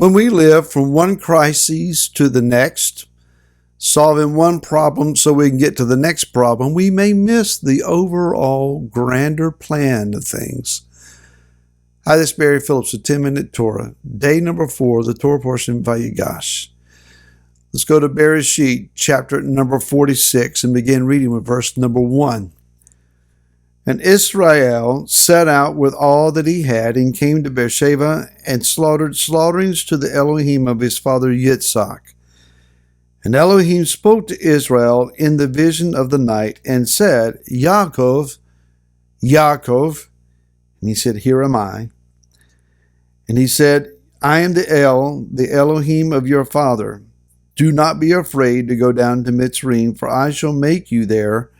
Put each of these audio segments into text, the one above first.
When we live from one crisis to the next, solving one problem so we can get to the next problem, we may miss the overall grander plan of things. Hi, this is Barry Phillips with 10-Minute Torah. Day number 4, the Torah portion, Vayigash. Let's go to Bereshit, chapter number 46, and begin reading with verse number 1. And Israel set out with all that he had, and came to Beersheba, and slaughtered slaughterings to the Elohim of his father Yitzhak. And Elohim spoke to Israel in the vision of the night, and said, Yaakov, Yaakov. And he said, Here am I. And he said, I am the Elohim of your father. Do not be afraid to go down to Mitzrayim, for I shall make you there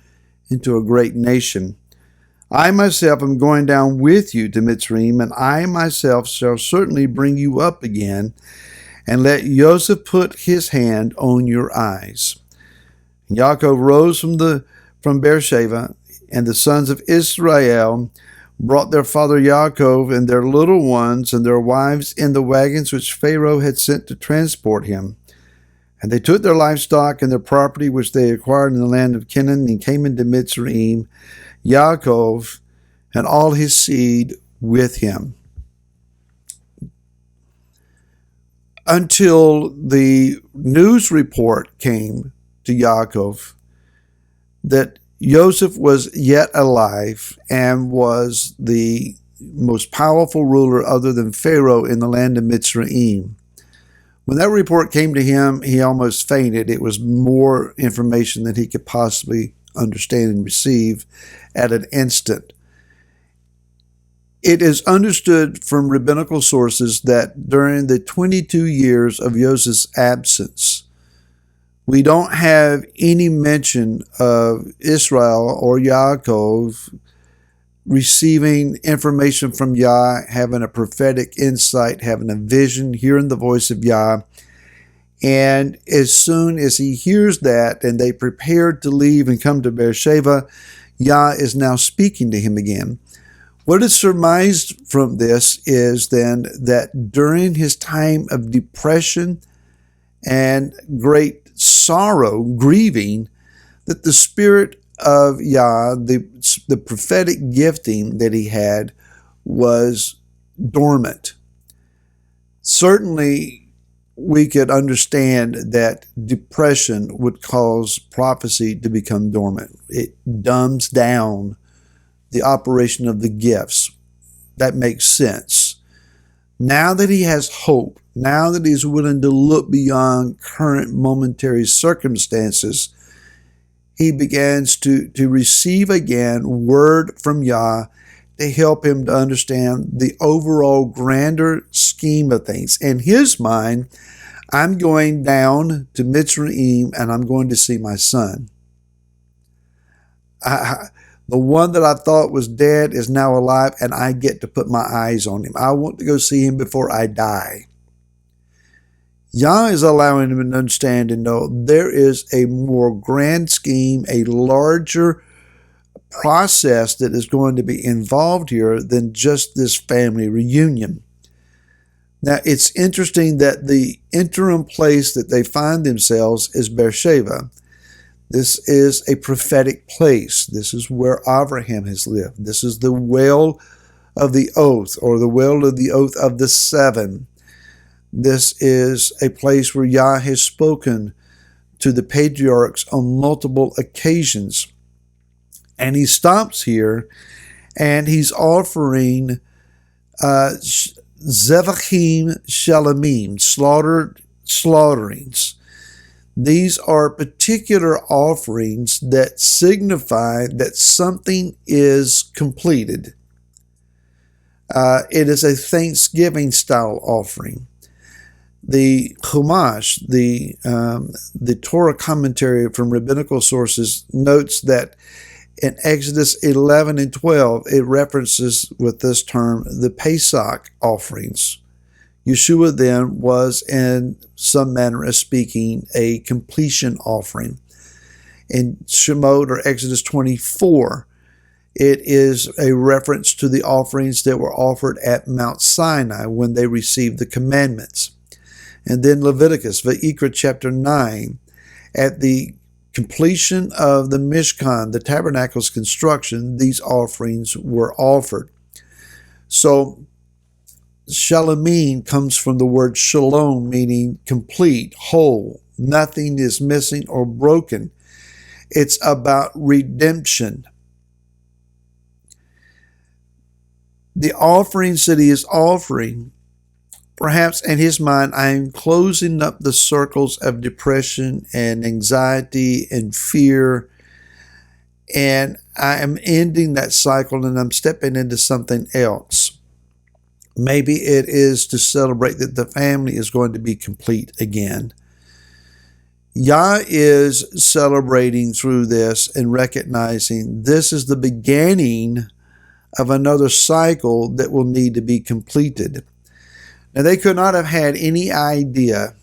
into a great nation. I myself am going down with you to Mitzrayim, and I myself shall certainly bring you up again, and let Joseph put his hand on your eyes. And Yaakov rose from Beersheba, and the sons of Israel brought their father Yaakov and their little ones and their wives in the wagons which Pharaoh had sent to transport him. And they took their livestock and their property which they acquired in the land of Canaan, and came into Mitzrayim, Yaakov and all his seed with him. Until the news report came to Yaakov that Joseph was yet alive and was the most powerful ruler other than Pharaoh in the land of Mitzrayim. When that report came to him, he almost fainted. It was more information than he could possibly understand and receive at an instant. It is understood from rabbinical sources that during the 22 years of Joseph's absence, we don't have any mention of Israel or Yaakov receiving information from Yah, having a prophetic insight, having a vision, hearing the voice of Yah. And as soon as he hears that and they prepared to leave and come to Beersheba, Yah is now speaking to him again. What is surmised from this is then that during his time of depression and great sorrow, grieving, that the spirit of Yah, the prophetic gifting that he had, was dormant. Certainly, we could understand that depression would cause prophecy to become dormant. It dumbs down the operation of the gifts. That makes sense. Now that he has hope, now that he's willing to look beyond current momentary circumstances, he begins to receive again word from Yah to help him to understand the overall grander scheme of things. In his mind, I'm going down to Mitzrayim and I'm going to see my son. The one that I thought was dead is now alive, and I get to put my eyes on him. I want to go see him before I die. Yah is allowing him to understand and know there is a more grand scheme, a larger process that is going to be involved here than just this family reunion. Now, it's interesting that the interim place that they find themselves is Beersheba. This is a prophetic place. This is where Abraham has lived. This is the well of the oath, or the well of the oath of the seven. This is a place where Yah has spoken to the patriarchs on multiple occasions. And he stops here and he's offering Zevachim Shalamim, slaughterings. These are particular offerings that signify that something is completed. It is a Thanksgiving style offering. The Chumash, the Torah commentary from rabbinical sources, notes that in Exodus 11 and 12, it references with this term the Pesach offerings. Yeshua then was, in some manner of speaking, a completion offering. In Shemot, or Exodus 24, it is a reference to the offerings that were offered at Mount Sinai when they received the commandments. And then Leviticus, Vayikra chapter 9, at the completion of the Mishkan, the tabernacle's construction, these offerings were offered. So Shalamim comes from the word shalom, meaning complete, whole. Nothing is missing or broken. It's about redemption. The offerings that he is offering, perhaps in his mind, I am closing up the circles of depression and anxiety and fear, and I am ending that cycle and I'm stepping into something else. Maybe it is to celebrate that the family is going to be complete again. Yah is celebrating through this and recognizing this is the beginning of another cycle that will need to be completed. Now, they could not have had any idea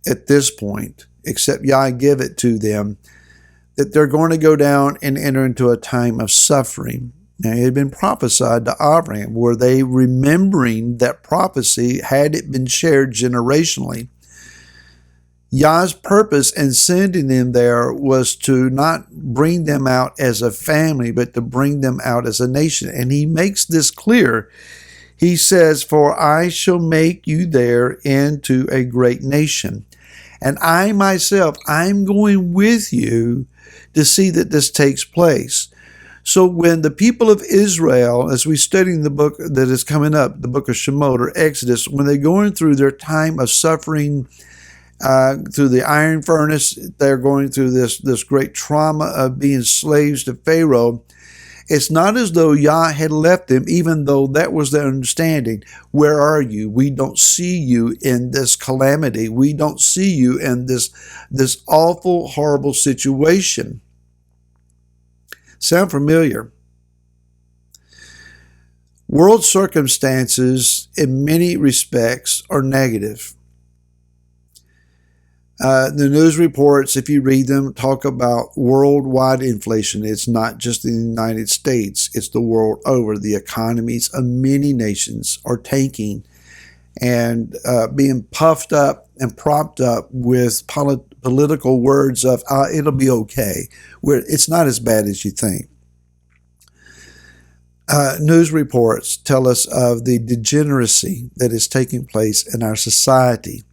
at this point, except Yah give it to them, that they're going to go down and enter into a time of suffering. Now, it had been prophesied to Abraham. Were they remembering that prophecy? Had it been shared generationally? Yah's purpose in sending them there was to not bring them out as a family, but to bring them out as a nation. And he makes this clear. He says, "For I shall make you there into a great nation. And I myself, I'm going with you to see that this takes place." So when the people of Israel, as we study in the book that is coming up, the book of Shemot or Exodus, when they're going through their time of suffering through the iron furnace, they're going through this great trauma of being slaves to Pharaoh. It's not as though Yah had left them, even though that was their understanding. Where are you? We don't see you in this calamity. We don't see you in this awful, horrible situation. Sound familiar? World circumstances, in many respects, are negative. The news reports, if you read them, talk about worldwide inflation. It's not just in the United States, it's the world over. The economies of many nations are tanking and being puffed up and propped up with political words of, it'll be okay, where it's not as bad as you think. News reports tell us of the degeneracy that is taking place in our society.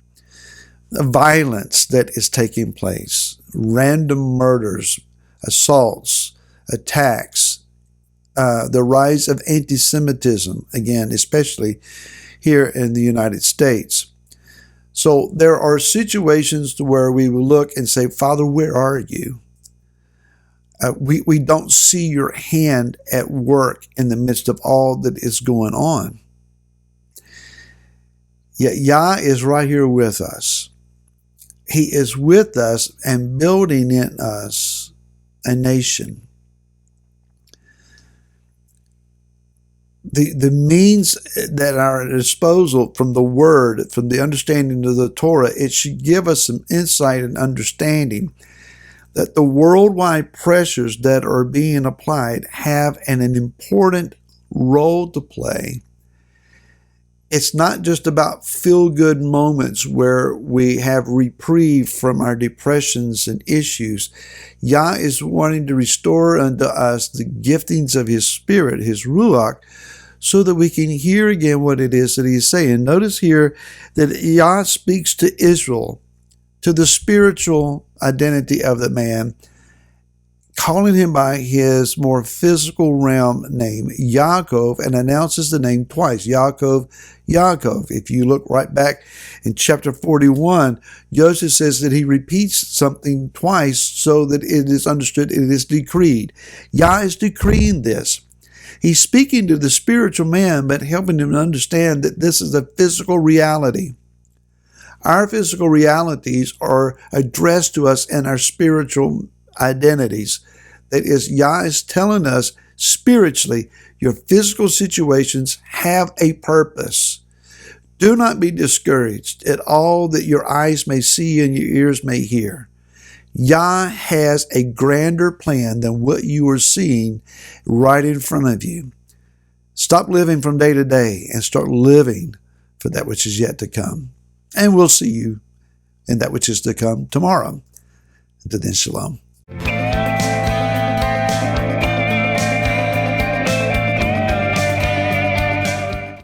The violence that is taking place, random murders, assaults, attacks, the rise of anti-Semitism, again, especially here in the United States. So there are situations where we will look and say, "Father, where are you?" We don't see your hand at work in the midst of all that is going on. Yet Yah is right here with us. He is with us and building in us a nation. The means that are at our disposal from the Word, from the understanding of the Torah, it should give us some insight and understanding that the worldwide pressures that are being applied have an important role to play. It's not just about feel-good moments where we have reprieve from our depressions and issues. Yah is wanting to restore unto us the giftings of His Spirit, His Ruach, so that we can hear again what it is that He's saying. Notice here that Yah speaks to Israel, to the spiritual identity of the man, calling him by his more physical realm name, Yaakov, and announces the name twice, Yaakov, Yaakov. If you look right back in chapter 41, Joseph says that he repeats something twice so that it is understood, it is decreed. Yah is decreeing this. He's speaking to the spiritual man, but helping him to understand that this is a physical reality. Our physical realities are addressed to us in our spiritual identities. That is, Yah is telling us spiritually, your physical situations have a purpose. Do not be discouraged at all that your eyes may see and your ears may hear. Yah has a grander plan than what you are seeing right in front of you. Stop living from day to day and start living for that which is yet to come. And we'll see you in that which is to come tomorrow. Until then, shalom.